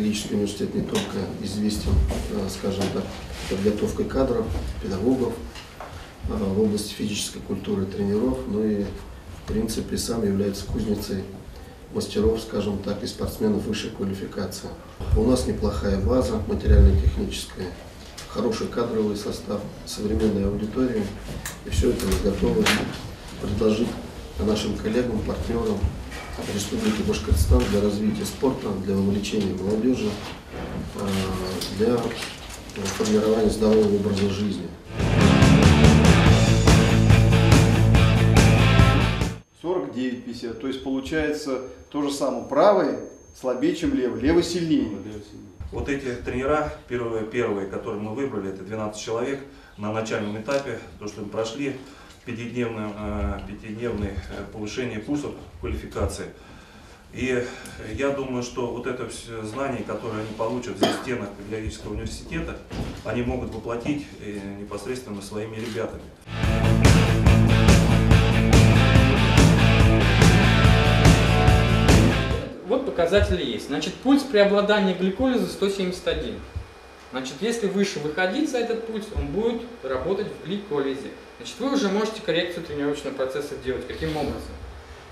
Педагогический университет не только известен, скажем так, подготовкой кадров, педагогов в области физической культуры, тренеров, но и, в принципе, сам является кузницей мастеров, скажем так, и спортсменов высшей квалификации. У нас неплохая база материально-техническая, хороший кадровый состав, современная аудитория, и все это мы готовы предложить нашим коллегам, партнерам Республики Башкортостан для развития спорта, для вовлечения молодежи, для формирования здорового образа жизни. 49-50, то есть получается то же самое, правый слабее, чем левый, левый сильнее. Вот эти тренера, первые, которые мы выбрали, это 12 человек на начальном этапе, то, что мы прошли, пятидневное повышение курсов квалификации. И я думаю, что вот это знание, которое они получат за стенах педагогического университета, они могут воплотить непосредственно своими ребятами. Вот показатели есть. Значит, пульс при обладании гликолиза 171. Значит, если выше выходить за этот пульс, он будет работать в гликолизе. Значит, вы уже можете коррекцию тренировочного процесса делать. Каким образом?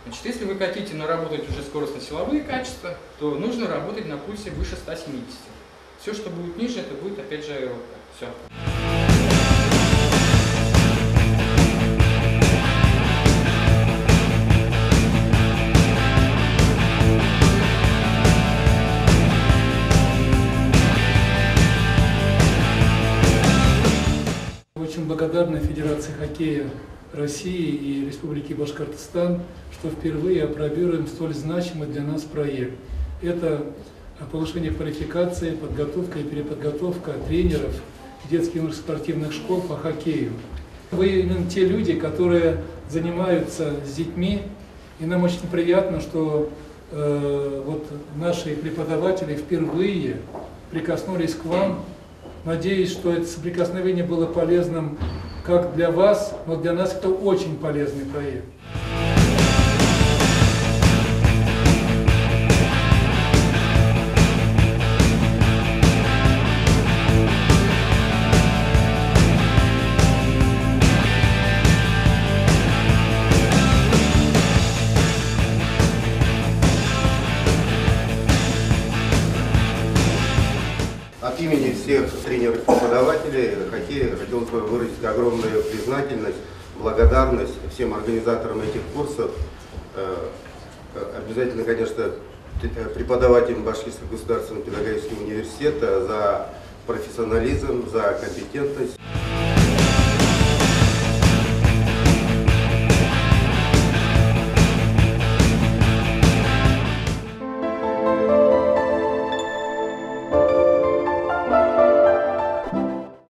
Значит, если вы хотите наработать уже скоростно-силовые качества, то нужно работать на пульсе выше 170. Все, что будет ниже, это будет опять же аэробика. Все. Очень благодарны Федерации хоккея России и Республики Башкортостан, что впервые опробируем столь значимый для нас проект. Это повышение квалификации, подготовка и переподготовка тренеров детских и спортивных школ по хоккею. Вы именно те люди, которые занимаются с детьми, и нам очень приятно, что вот наши преподаватели впервые прикоснулись к вам. Надеюсь, что это соприкосновение было полезным как для вас, но для нас это очень полезный проект. От имени всех тренеров-преподавателей хоккея хотелось бы выразить огромную признательность, благодарность всем организаторам этих курсов. Обязательно, конечно, преподавателям Башкирского государственного педагогического университета за профессионализм, за компетентность.